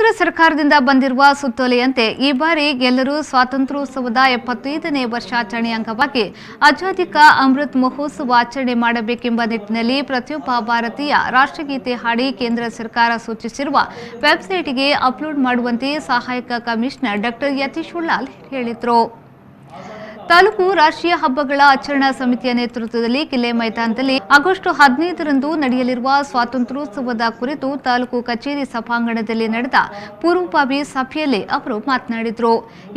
ಕೇಂದ್ರ ಸರ್ಕಾರದಿಂದ ಬಂದಿರುವ ಸುತ್ತೋಲೆಯಂತೆ ಈ ಬಾರಿ ಎಲ್ಲರೂ ಸ್ವಾತಂತ್ರ್ಯೋತ್ಸವದ 75ನೇ ವರ್ಷಾಚರಣೆ ಅಂಗವಾಗಿ ಆಜಾದಿ ಕಾ ಅಮೃತ್ ಮಹೋತ್ಸವ ಆಚರಣೆ ಮಾಡಬೇಕೆಂಬ ನಿಟ್ಟಿನಲ್ಲಿ ಪ್ರತಿಯೊಬ್ಬ ಭಾರತೀಯ ರಾಷ್ಟ್ರಗೀತೆ ಹಾಡಿ ಕೇಂದ್ರ ಸರ್ಕಾರ ಸೂಚಿಸಿರುವ ವೆಬ್ಸೈಟ್ಗೆ ಅಪ್ಲೋಡ್ ಮಾಡುವಂತೆ ಸಹಾಯಕ ಕಮಿಷನರ್ ಡಾ ಯತೀಶ್ ಉಳ್ಳಾಲ್ ಹೇಳಿದರು. ತಾಲೂಕು ರಾಷ್ಟ್ರೀಯ ಹಬ್ಬಗಳ ಆಚರಣಾ ಸಮಿತಿಯ ನೇತೃತ್ವದಲ್ಲಿ ಕಿಲ್ಲೆ ಮೈದಾನದಲ್ಲಿ ಆಗಸ್ಟ್ 15ರಂದು ನಡೆಯಲಿರುವ ಸ್ವಾತಂತ್ರ್ಯೋತ್ಸವದ ಕುರಿತು ತಾಲೂಕು ಕಚೇರಿ ಸಭಾಂಗಣದಲ್ಲಿ ನಡೆದ ಪೂರ್ವಭಾವಿ ಸಭೆಯಲ್ಲಿ ಅವರು ಮಾತನಾಡಿದರು.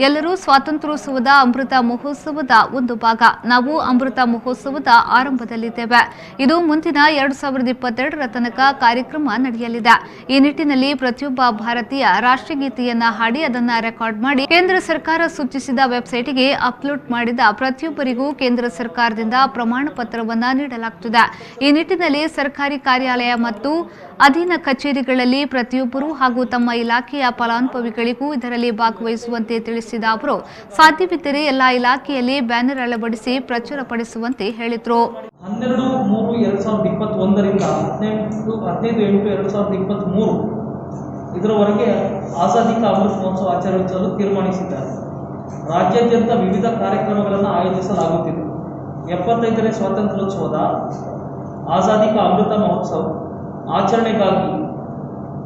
ಎಲ್ಲರೂ ಸ್ವಾತಂತ್ರ್ಯೋತ್ಸವದ ಅಮೃತ ಮಹೋತ್ಸವದ ಒಂದು ಭಾಗ. ನಾವು ಅಮೃತ ಮಹೋತ್ಸವದ ಆರಂಭದಲ್ಲಿದ್ದೇವೆ. ಇದು ಮುಂದಿನ 2022ರ ತನಕ ಕಾರ್ಯಕ್ರಮ ನಡೆಯಲಿದೆ. ಈ ನಿಟ್ಟಿನಲ್ಲಿ ಪ್ರತಿಯೊಬ್ಬ ಭಾರತೀಯ ರಾಷ್ಟ್ರಗೀತೆಯನ್ನ ಹಾಡಿ ಅದನ್ನು ರೆಕಾರ್ಡ್ ಮಾಡಿ ಕೇಂದ್ರ ಸರ್ಕಾರ ಸೂಚಿಸಿದ ವೆಬ್ಸೈಟ್ಗೆ ಅಪ್ಲೋಡ್ ಮಾಡಿದ ಪ್ರತಿಯೊಬ್ಬರಿಗೂ ಕೇಂದ್ರ ಸರ್ಕಾರದಿಂದ ಪ್ರಮಾಣ ಪತ್ರವನ್ನ ನೀಡಲಾಗುತ್ತದೆ. ಈ ನಿಟ್ಟಿನಲ್ಲಿ ಸರ್ಕಾರಿ ಕಾರ್ಯಾಲಯ ಮತ್ತು ಅಧೀನ ಕಚೇರಿಗಳಲ್ಲಿ ಪ್ರತಿಯೊಬ್ಬರು ಹಾಗೂ ತಮ್ಮ ಇಲಾಖೆಯ ಫಲಾನುಭವಿಗಳಿಗೂ ಇದರಲ್ಲಿ ಭಾಗವಹಿಸುವಂತೆ ತಿಳಿಸಿದ ಅವರು, ಸಾಧ್ಯವಿದ್ದರೆ ಎಲ್ಲಾ ಇಲಾಖೆಯಲ್ಲಿ ಬ್ಯಾನರ್ ಅಳವಡಿಸಿ ಪ್ರಚುರಪಡಿಸುವಂತೆ ಹೇಳಿದರು. 12/3/2021ರಿಂದ 15/8/2023 ಇದರವರೆಗೆ ಆಜಾದಿ ಕಾ ಅಮೃತ್ ಮಹೋತ್ಸವ ಆಚರಿಸಲು ತೀರ್ಮಾನಿಸಿದ್ದಾರೆ. ರಾಜ್ಯಾದ್ಯಂತ ವಿವಿಧ ಕಾರ್ಯಕ್ರಮಗಳನ್ನು ಆಯೋಜಿಸಲಾಗುತ್ತಿದೆ. 75ನೇ ಸ್ವಾತಂತ್ರ್ಯೋತ್ಸವದ ಆಜಾದಿ ಕಾ ಅಮೃತ ಮಹೋತ್ಸವ ಆಚರಣೆಗಾಗಿ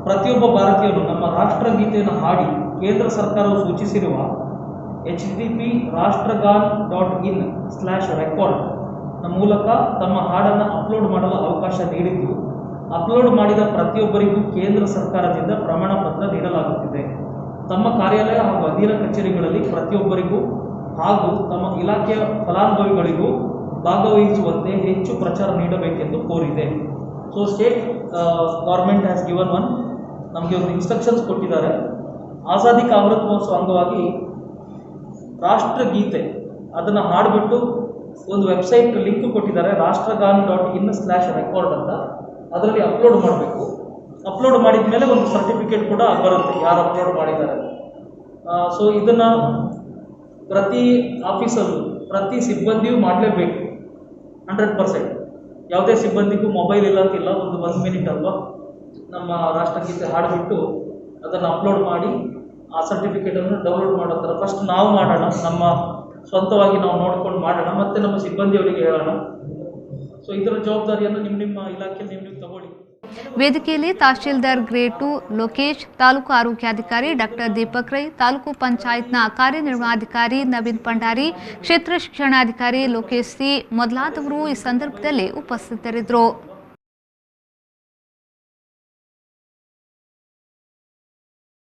ಪ್ರತಿಯೊಬ್ಬ ಭಾರತೀಯರು ನಮ್ಮ ರಾಷ್ಟ್ರಗೀತೆಯನ್ನು ಹಾಡಿ ಕೇಂದ್ರ ಸರ್ಕಾರವು ಸೂಚಿಸಿರುವ http://rashtragan.in/record ಮೂಲಕ ತಮ್ಮ ಹಾಡನ್ನು ಅಪ್ಲೋಡ್ ಮಾಡಲು ಅವಕಾಶ ನೀಡಿದ್ದು, ಅಪ್ಲೋಡ್ ಮಾಡಿದ ಪ್ರತಿಯೊಬ್ಬರಿಗೂ ಕೇಂದ್ರ ಸರ್ಕಾರದಿಂದ ಪ್ರಮಾಣ ಪತ್ರ ನೀಡಲಾಗುತ್ತಿದೆ. ತಮ್ಮ ಕಾರ್ಯಾಲಯ ಹಾಗೂ ಅಧೀನ ಕಚೇರಿಗಳಲ್ಲಿ ಪ್ರತಿಯೊಬ್ಬರಿಗೂ ಹಾಗೂ ತಮ್ಮ ಇಲಾಖೆಯ ಫಲಾನುಭವಿಗಳಿಗೂ ಭಾಗವಹಿಸುವಂತೆ ಹೆಚ್ಚು ಪ್ರಚಾರ ನೀಡಬೇಕೆಂದು ಕೋರಿದೆ. So state government has given ನಮಗೆ ಒಂದು ಇನ್ಸ್ಟ್ರಕ್ಷನ್ಸ್ ಕೊಟ್ಟಿದ್ದಾರೆ. ಆಜಾದಿ ಕಾ ಅಮೃತ್ ಮಹೋತ್ಸವ ಅಂಗವಾಗಿ ರಾಷ್ಟ್ರಗೀತೆ ಅದನ್ನು ಹಾಡಿಬಿಟ್ಟು ಒಂದು ವೆಬ್ಸೈಟ್ ಲಿಂಕ್ ಕೊಟ್ಟಿದ್ದಾರೆ, rashtragan.in/record ಅಂತ. ಅದರಲ್ಲಿ ಅಪ್ಲೋಡ್ ಮಾಡಬೇಕು. ಅಪ್ಲೋಡ್ ಮಾಡಿದ ಮೇಲೆ ಒಂದು ಸರ್ಟಿಫಿಕೇಟ್ ಕೂಡ ಬರುತ್ತೆ, ಯಾರು ಅಪ್ಲೋಡ್ ಮಾಡಿದ್ದಾರೆ. ಸೊ ಇದನ್ನು ಪ್ರತಿ ಆಫೀಸಲ್ಲೂ ಪ್ರತಿ ಸಿಬ್ಬಂದಿಯೂ ಮಾಡಲೇಬೇಕು 100%. ಯಾವುದೇ ಸಿಬ್ಬಂದಿಗೂ ಮೊಬೈಲ್ ಇಲ್ಲ ಅಂತಿಲ್ಲ. ಒಂದು 1 ಮಿನಿಟ್ ಅಲ್ವಾ, ನಮ್ಮ ರಾಷ್ಟ್ರಗೀತೆ ಹಾಡಿಬಿಟ್ಟು ಅದನ್ನು ಅಪ್ಲೋಡ್ ಮಾಡಿ ಆ ಸರ್ಟಿಫಿಕೇಟನ್ನು ಡೌನ್ಲೋಡ್ ಮಾಡೋ ಥರ ಫಸ್ಟ್ ನಾವು ಮಾಡೋಣ, ನಮ್ಮ ಸ್ವಂತವಾಗಿ ನಾವು ನೋಡ್ಕೊಂಡು ಮಾಡೋಣ, ಮತ್ತು ನಮ್ಮ ಸಿಬ್ಬಂದಿಯವರಿಗೆ ಹೇಳೋಣ. ಸೊ ಇದರ ಜವಾಬ್ದಾರಿಯನ್ನು ನಿಮ್ಮ ಇಲಾಖೆಯಲ್ಲಿ ನೀವು ತಗೊಳ್ಳಿ. ವೇದಿಕೆಯಲ್ಲಿ ತಹಶೀಲ್ದಾರ್ ಗ್ರೇಡ್ 2 ಲೋಕೇಶ್, ತಾಲೂಕು ಆರೋಗ್ಯಾಧಿಕಾರಿ ಡಾ ದೀಪಕ್ ರೈ, ತಾಲೂಕು ಪಂಚಾಯತ್ನ ಕಾರ್ಯನಿರ್ವಹಣಾಧಿಕಾರಿ ನವೀನ್ ಭಂಡಾರಿ, ಕ್ಷೇತ್ರ ಶಿಕ್ಷಣಾಧಿಕಾರಿ ಲೋಕೇಶ್ ಸಿ ಮೊದಲಾದವರು ಈ ಸಂದರ್ಭದಲ್ಲಿ ಉಪಸ್ಥಿತರಿದ್ದರು.